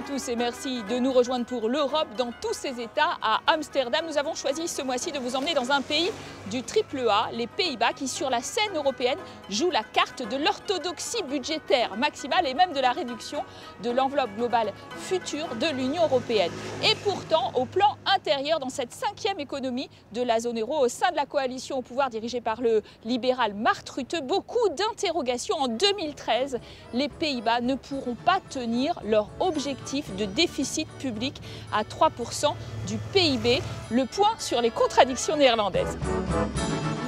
à tous et merci de nous rejoindre pour l'Europe dans tous ses États à Amsterdam. Nous avons choisi ce mois-ci de vous emmener dans un pays du triple A, les Pays-Bas, qui sur la scène européenne joue la carte de l'orthodoxie budgétaire maximale et même de la réduction de l'enveloppe globale future de l'Union européenne. Et pourtant, au plan intérieur, dans cette cinquième économie de la zone euro, au sein de la coalition au pouvoir dirigée par le libéral Mark Rutte, beaucoup d'interrogations. En 2013, les Pays-Bas ne pourront pas tenir leur objectif de déficit public à 3% du PIB. Le point sur les contradictions néerlandaises.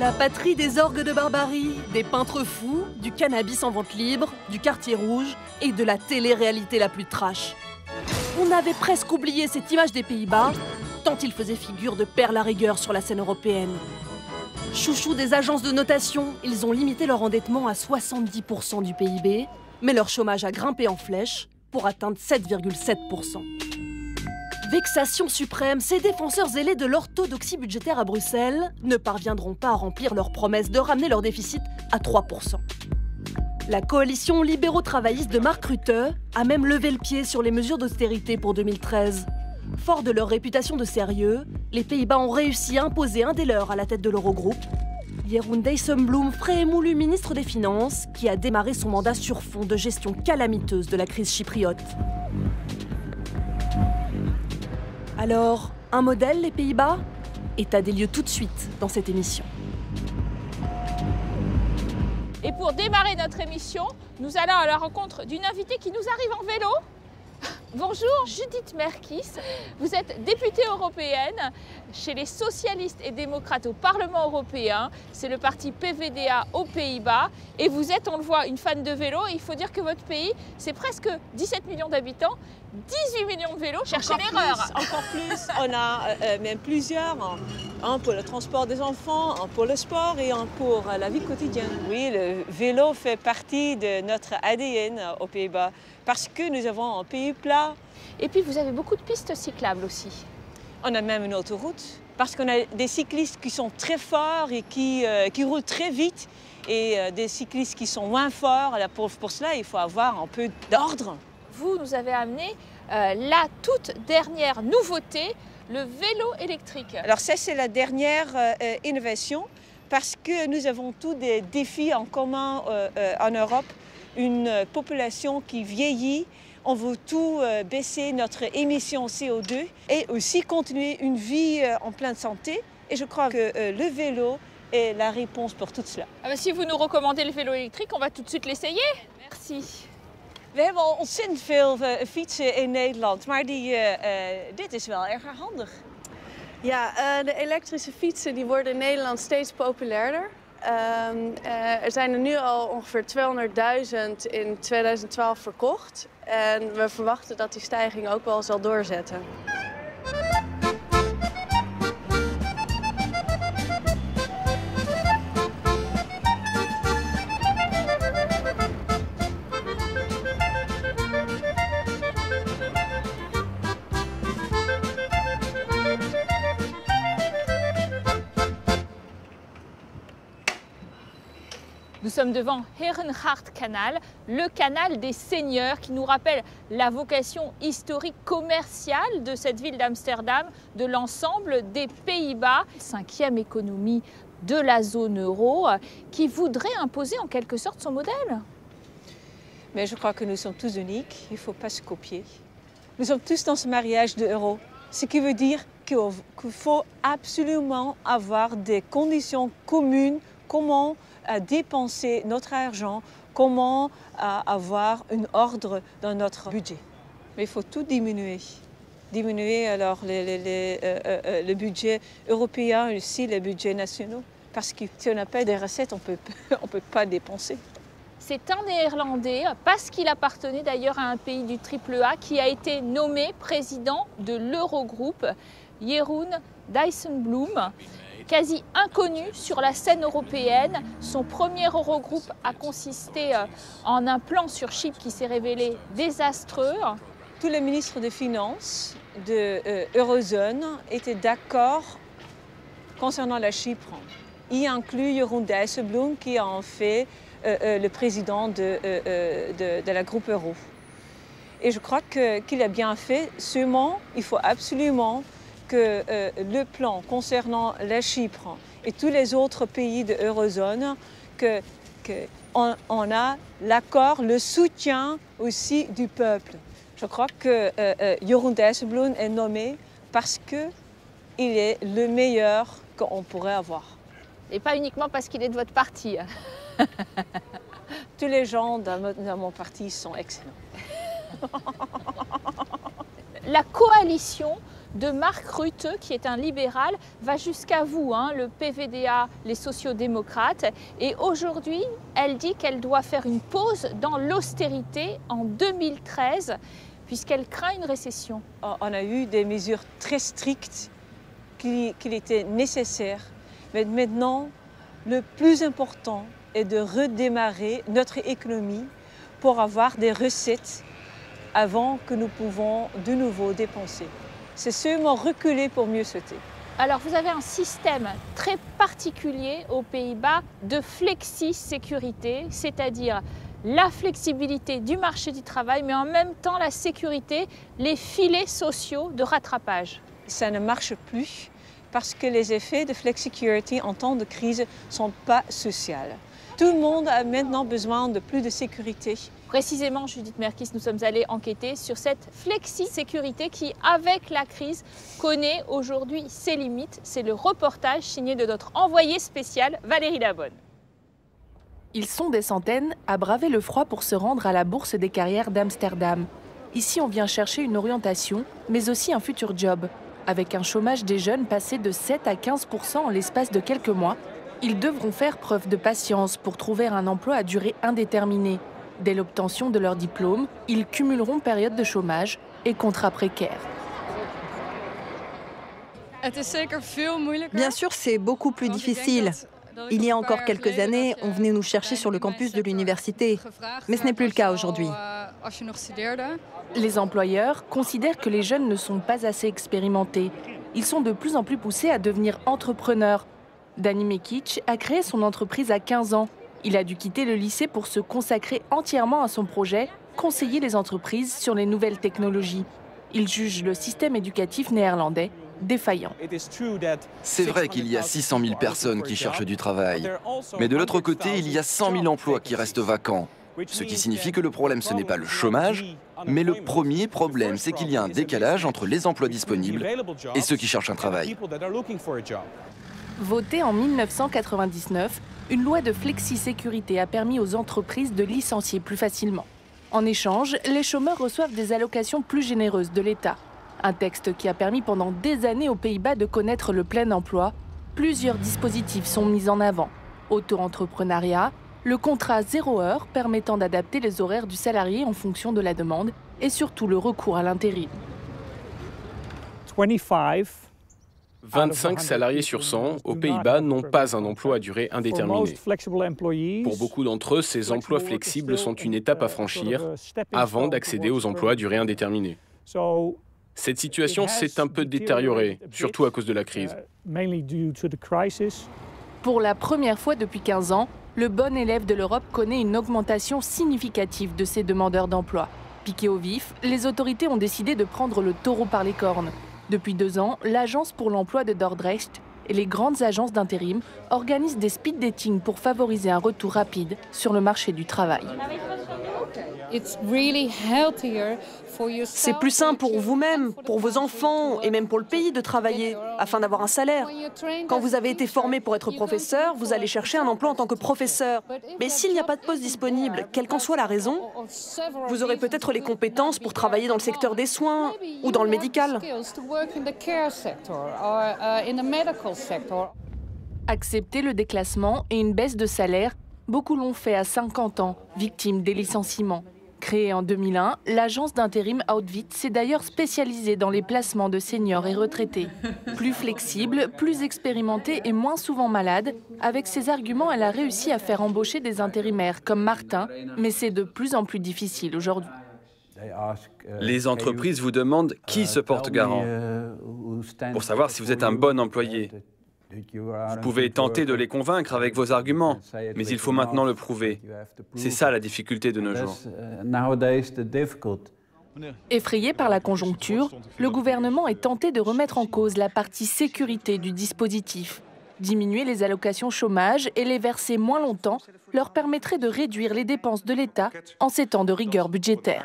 La patrie des orgues de barbarie, des peintres fous, du cannabis en vente libre, du quartier rouge et de la télé-réalité la plus trash. On avait presque oublié cette image des Pays-Bas, tant ils faisaient figure de perles à rigueur sur la scène européenne. Chouchou des agences de notation, ils ont limité leur endettement à 70% du PIB, mais leur chômage a grimpé en flèche pour atteindre 7,7%. Vexation suprême, ces défenseurs zélés de l'orthodoxie budgétaire à Bruxelles ne parviendront pas à remplir leur promesse de ramener leur déficit à 3%. La coalition libéraux-travailliste de Mark Rutte a même levé le pied sur les mesures d'austérité pour 2013. Forts de leur réputation de sérieux, les Pays-Bas ont réussi à imposer un des leurs à la tête de l'Eurogroupe, Jeroen Dijsselbloem, frais émoulu ministre des Finances, qui a démarré son mandat sur fond de gestion calamiteuse de la crise chypriote. Alors, un modèle, les Pays-Bas? État des lieux tout de suite dans cette émission. Et pour démarrer notre émission, nous allons à la rencontre d'une invitée qui nous arrive en vélo. Bonjour, Judith Merkis. Vous êtes députée européenne chez les socialistes et démocrates au Parlement européen. C'est le parti PVDA aux Pays-Bas. Et vous êtes, on le voit, une fan de vélo. Il faut dire que votre pays, c'est presque 17 millions d'habitants, 18 millions de vélos. Cherchez l'erreur. Encore plus, on a même plusieurs. Un pour le transport des enfants, un pour le sport et un pour la vie quotidienne. Oui, le vélo fait partie de notre ADN aux Pays-Bas parce que nous avons un pays plat. Et puis vous avez beaucoup de pistes cyclables aussi. On a même une autoroute parce qu'on a des cyclistes qui sont très forts et qui roulent très vite et des cyclistes qui sont moins forts. Alors pour cela, il faut avoir un peu d'ordre. Vous nous avez amené la toute dernière nouveauté, le vélo électrique. Alors ça, c'est la dernière innovation parce que nous avons tous des défis en commun en Europe. Une population qui vieillit, on veut tout baisser notre émission CO2 et aussi continuer une vie en pleine santé. Et je crois que le vélo est la réponse pour tout cela. Ah bah si vous nous recommandez le vélo électrique, on va tout de suite l'essayer. Merci. We hebben al ontzettend veel fietsen in Nederland, maar dit is wel erg handig. Ja, de elektrische fietsen die worden in Nederland steeds populairder. Er zijn er nu al ongeveer 200.000 in 2012 verkocht. En we verwachten dat die stijging ook wel zal doorzetten. Nous sommes devant Herengrachtkanal, le canal des seigneurs qui nous rappelle la vocation historique commerciale de cette ville d'Amsterdam, de l'ensemble des Pays-Bas. Cinquième économie de la zone euro qui voudrait imposer en quelque sorte son modèle. Mais je crois que nous sommes tous uniques, il ne faut pas se copier. Nous sommes tous dans ce mariage de euro, ce qui veut dire qu'il faut absolument avoir des conditions communes, comment dépenser notre argent, comment avoir un ordre dans notre budget. Mais il faut tout diminuer. Diminuer alors le budget européen et aussi les budgets nationaux. Parce que si on n'a pas des recettes, on peut pas dépenser. C'est un Néerlandais, parce qu'il appartenait d'ailleurs à un pays du triple A, qui a été nommé président de l'Eurogroupe, Jeroen Dijsselbloem. Quasi inconnu sur la scène européenne, son premier Eurogroupe a consisté en un plan sur Chypre qui s'est révélé désastreux. Tous les ministres des Finances de l'Eurozone étaient d'accord concernant la Chypre, y inclut Jeroen Dijsselbloem qui est en fait le président de la groupe euro. Et je crois qu'il a bien fait. Seulement, il faut absolument que le plan concernant la Chypre et tous les autres pays de l'Eurozone, qu'on a l'accord, le soutien aussi du peuple. Je crois que Jeroen Dijsselbloem est nommé parce qu'il est le meilleur qu'on pourrait avoir. Et pas uniquement parce qu'il est de votre parti. Tous les gens dans mon parti sont excellents. La coalition de Mark Rutte, qui est un libéral, va jusqu'à vous, hein, le PVDA, les sociodémocrates. Et aujourd'hui, elle dit qu'elle doit faire une pause dans l'austérité en 2013, puisqu'elle craint une récession. On a eu des mesures très strictes qu'il était nécessaire. Mais maintenant, le plus important est de redémarrer notre économie pour avoir des recettes avant que nous pouvons de nouveau dépenser. C'est seulement reculer pour mieux sauter. Alors vous avez un système très particulier aux Pays-Bas de flexi-sécurité, c'est-à-dire la flexibilité du marché du travail, mais en même temps la sécurité, les filets sociaux de rattrapage. Ça ne marche plus parce que les effets de flexicurity en temps de crise ne sont pas sociaux. Tout le monde a maintenant besoin de plus de sécurité. Précisément, Judith Merkis, nous sommes allés enquêter sur cette flexi-sécurité qui, avec la crise, connaît aujourd'hui ses limites. C'est le reportage signé de notre envoyée spéciale, Valérie Labonne. Ils sont des centaines à braver le froid pour se rendre à la Bourse des carrières d'Amsterdam. Ici, on vient chercher une orientation, mais aussi un futur job. Avec un chômage des jeunes passé de 7 à 15% en l'espace de quelques mois, ils devront faire preuve de patience pour trouver un emploi à durée indéterminée. Dès l'obtention de leur diplôme, ils cumuleront période de chômage et contrats précaires. Bien sûr, c'est beaucoup plus difficile. Il y a encore quelques années, on venait nous chercher sur le campus de l'université, mais ce n'est plus le cas aujourd'hui. Les employeurs considèrent que les jeunes ne sont pas assez expérimentés. Ils sont de plus en plus poussés à devenir entrepreneurs. Dani Mekic a créé son entreprise à 15 ans. Il a dû quitter le lycée pour se consacrer entièrement à son projet, conseiller les entreprises sur les nouvelles technologies. Il juge le système éducatif néerlandais défaillant. C'est vrai qu'il y a 600 000 personnes qui cherchent du travail, mais de l'autre côté, il y a 100 000 emplois qui restent vacants. Ce qui signifie que le problème, ce n'est pas le chômage, mais le premier problème, c'est qu'il y a un décalage entre les emplois disponibles et ceux qui cherchent un travail. Votée en 1999, une loi de flexi-sécurité a permis aux entreprises de licencier plus facilement. En échange, les chômeurs reçoivent des allocations plus généreuses de l'État. Un texte qui a permis pendant des années aux Pays-Bas de connaître le plein emploi. Plusieurs dispositifs sont mis en avant. Auto-entrepreneuriat, le contrat 0 heure permettant d'adapter les horaires du salarié en fonction de la demande et surtout le recours à l'intérim. 25 salariés sur 100 aux Pays-Bas n'ont pas un emploi à durée indéterminée. Pour beaucoup d'entre eux, ces emplois flexibles sont une étape à franchir avant d'accéder aux emplois à durée indéterminée. Cette situation s'est un peu détériorée, surtout à cause de la crise. Pour la première fois depuis 15 ans, le bon élève de l'Europe connaît une augmentation significative de ses demandeurs d'emploi. Piqués au vif, les autorités ont décidé de prendre le taureau par les cornes. Depuis 2 ans, l'Agence pour l'emploi de Dordrecht et les grandes agences d'intérim organisent des speed dating pour favoriser un retour rapide sur le marché du travail. C'est plus sain pour vous-même, pour vos enfants et même pour le pays de travailler afin d'avoir un salaire. Quand vous avez été formé pour être professeur, vous allez chercher un emploi en tant que professeur. Mais s'il n'y a pas de poste disponible, quelle qu'en soit la raison, vous aurez peut-être les compétences pour travailler dans le secteur des soins ou dans le médical. Accepter le déclassement et une baisse de salaire, beaucoup l'ont fait à 50 ans, victimes des licenciements. Créée en 2001, l'agence d'intérim Outwit s'est d'ailleurs spécialisée dans les placements de seniors et retraités. Plus flexible, plus expérimentée et moins souvent malade, avec ses arguments, elle a réussi à faire embaucher des intérimaires comme Martin, mais c'est de plus en plus difficile aujourd'hui. Les entreprises vous demandent qui se porte garant pour savoir si vous êtes un bon employé. Vous pouvez tenter de les convaincre avec vos arguments, mais il faut maintenant le prouver. C'est ça la difficulté de nos jours. Effrayé par la conjoncture, le gouvernement est tenté de remettre en cause la partie sécurité du dispositif. Diminuer les allocations chômage et les verser moins longtemps leur permettrait de réduire les dépenses de l'État en ces temps de rigueur budgétaire.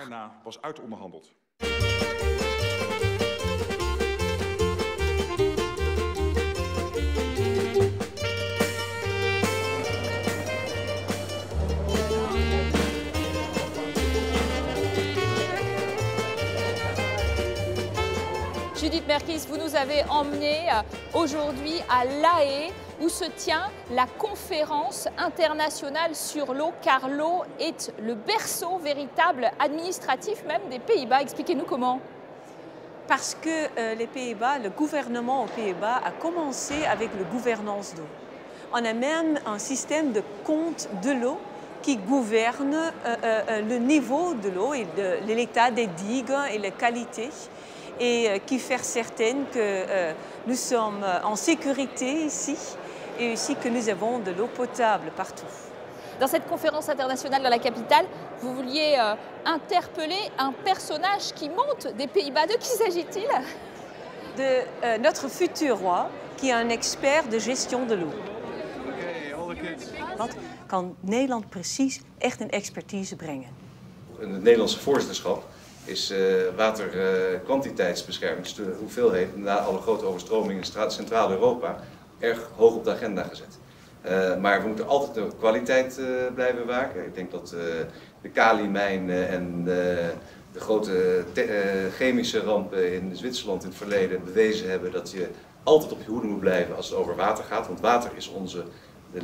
Judith Merkis, vous nous avez emmenés aujourd'hui à La Haye, où se tient la conférence internationale sur l'eau, car l'eau est le berceau véritable administratif même des Pays-Bas. Expliquez-nous comment. Parce que les Pays-Bas, le gouvernement aux Pays-Bas a commencé avec la gouvernance d'eau. On a même un système de compte de l'eau qui gouverne le niveau de l'eau et l'état des digues et la qualité, et qui fait certaine que nous sommes en sécurité ici et aussi que nous avons de l'eau potable partout. Dans cette conférence internationale dans la capitale, vous vouliez interpeller un personnage qui monte des Pays-Bas. De qui s'agit-il? De notre futur roi, qui est un expert de gestion de l'eau. Wat kan Nederland precies echt een expertise brengen? Het Nederlandse voorzitterschap is waterkwantiteitsbescherming, dus de hoeveelheid na alle grote overstromingen in Centraal-Europa, erg hoog op de agenda gezet. Maar we moeten altijd de kwaliteit blijven waken. Ik denk dat de Kali-mijn en de grote chemische rampen in Zwitserland in het verleden bewezen hebben dat je altijd op je hoede moet blijven als het over water gaat. Want water is de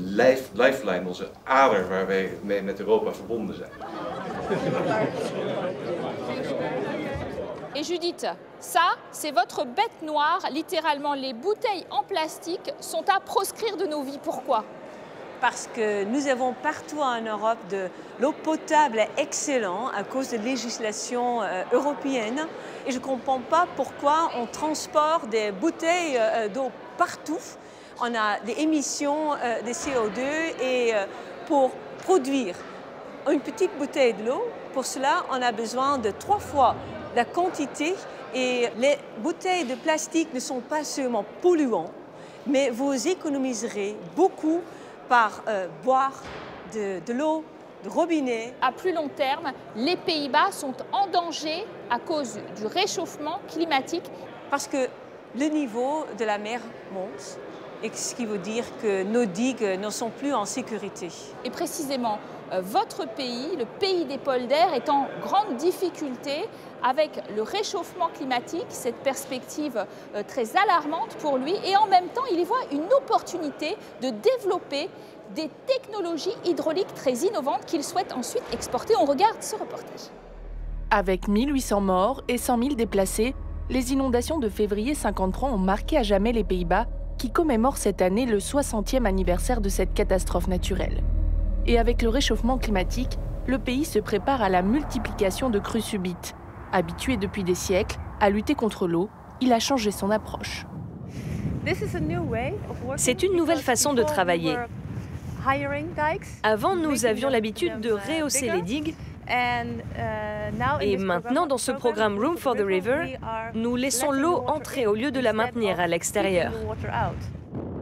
lifeline, onze ader waar wij mee met Europa verbonden zijn. Et Judith, ça, c'est votre bête noire. Littéralement, les bouteilles en plastique sont à proscrire de nos vies. Pourquoi? Parce que nous avons partout en Europe de l'eau potable excellente à cause de législation européenne. Et je ne comprends pas pourquoi on transporte des bouteilles d'eau partout. On a des émissions de CO2 et pour produire une petite bouteille de l'eau, pour cela, on a besoin de 3 fois la quantité, et les bouteilles de plastique ne sont pas seulement polluantes, mais vous économiserez beaucoup par boire de l'eau de robinet. À plus long terme, les Pays-Bas sont en danger à cause du réchauffement climatique. Parce que le niveau de la mer monte, et ce qui veut dire que nos digues ne sont plus en sécurité. Et précisément, votre pays, le pays des polders, est en grande difficulté avec le réchauffement climatique, cette perspective très alarmante pour lui, et en même temps, il y voit une opportunité de développer des technologies hydrauliques très innovantes qu'il souhaite ensuite exporter. On regarde ce reportage. Avec 1800 morts et 100 000 déplacés, les inondations de février 1953 ont marqué à jamais les Pays-Bas, qui commémorent cette année le 60e anniversaire de cette catastrophe naturelle. Et avec le réchauffement climatique, le pays se prépare à la multiplication de crues subites. Habitué depuis des siècles à lutter contre l'eau, il a changé son approche. C'est une nouvelle façon de travailler. Avant, nous avions l'habitude de rehausser les digues. Et maintenant, dans ce programme Room for the River, nous laissons l'eau entrer au lieu de la maintenir à l'extérieur.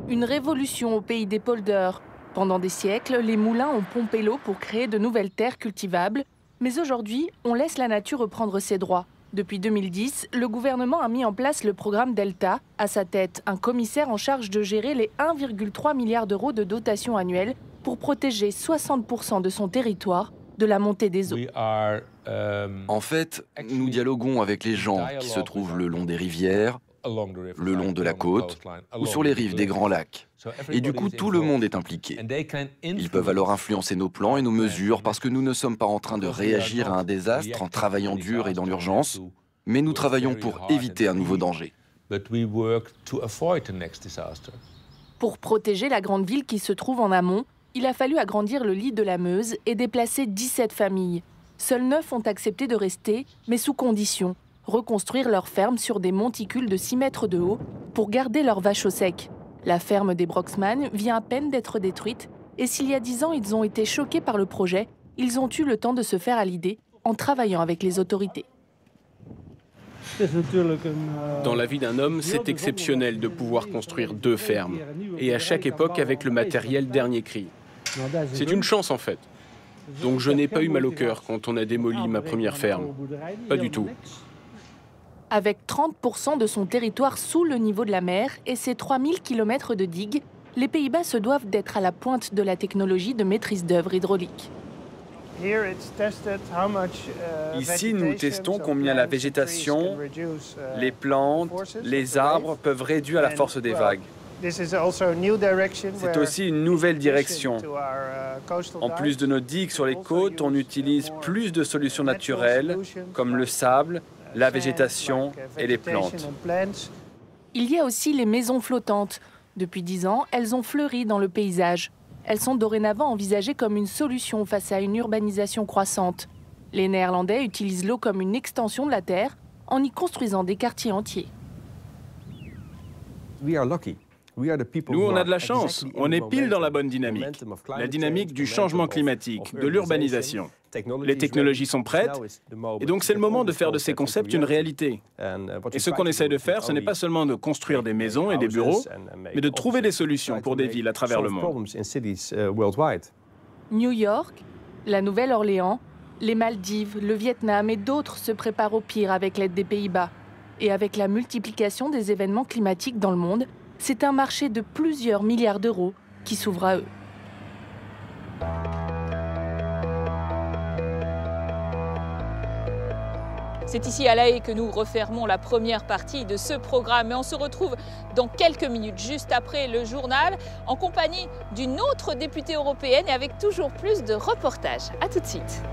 Une révolution au pays des polders. Pendant des siècles, les moulins ont pompé l'eau pour créer de nouvelles terres cultivables. Mais aujourd'hui, on laisse la nature reprendre ses droits. Depuis 2010, le gouvernement a mis en place le programme Delta. À sa tête, un commissaire en charge de gérer les 1,3 milliard d'euros de dotation annuelle pour protéger 60% de son territoire de la montée des eaux. En fait, nous dialoguons avec les gens qui se trouvent le long des rivières, le long de la côte ou sur les rives des grands lacs. Et du coup, tout le monde est impliqué. Ils peuvent alors influencer nos plans et nos mesures parce que nous ne sommes pas en train de réagir à un désastre en travaillant dur et dans l'urgence, mais nous travaillons pour éviter un nouveau danger. Pour protéger la grande ville qui se trouve en amont, il a fallu agrandir le lit de la Meuse et déplacer 17 familles. Seuls 9 ont accepté de rester, mais sous condition. Reconstruire leur ferme sur des monticules de 6 mètres de haut pour garder leurs vaches au sec. La ferme des Broxman vient à peine d'être détruite, et s'il y a 10 ans ils ont été choqués par le projet, ils ont eu le temps de se faire à l'idée en travaillant avec les autorités. Dans la vie d'un homme, c'est exceptionnel de pouvoir construire 2 fermes, et à chaque époque avec le matériel dernier cri. C'est une chance en fait. Donc je n'ai pas eu mal au cœur quand on a démoli ma première ferme. Pas du tout. Avec 30% de son territoire sous le niveau de la mer et ses 3000 km de digues, les Pays-Bas se doivent d'être à la pointe de la technologie de maîtrise d'œuvre hydraulique. Ici, nous testons combien la végétation, les plantes, les arbres peuvent réduire la force des vagues. C'est aussi une nouvelle direction. En plus de nos digues sur les côtes, on utilise plus de solutions naturelles, comme le sable, la végétation et les plantes. Il y a aussi les maisons flottantes. Depuis 10 ans, elles ont fleuri dans le paysage. Elles sont dorénavant envisagées comme une solution face à une urbanisation croissante. Les Néerlandais utilisent l'eau comme une extension de la terre en y construisant des quartiers entiers. Nous, on a de la chance. On est pile dans la bonne dynamique. La dynamique du changement climatique, de l'urbanisation. Les technologies sont prêtes, et donc c'est le moment de faire de ces concepts une réalité. Et ce qu'on essaie de faire, ce n'est pas seulement de construire des maisons et des bureaux, mais de trouver des solutions pour des villes à travers le monde. New York, la Nouvelle-Orléans, les Maldives, le Vietnam et d'autres se préparent au pire avec l'aide des Pays-Bas. Et avec la multiplication des événements climatiques dans le monde, c'est un marché de plusieurs milliards d'euros qui s'ouvre à eux. C'est ici à La Haye que nous refermons la première partie de ce programme. Et on se retrouve dans quelques minutes, juste après le journal, en compagnie d'une autre députée européenne et avec toujours plus de reportages. À tout de suite.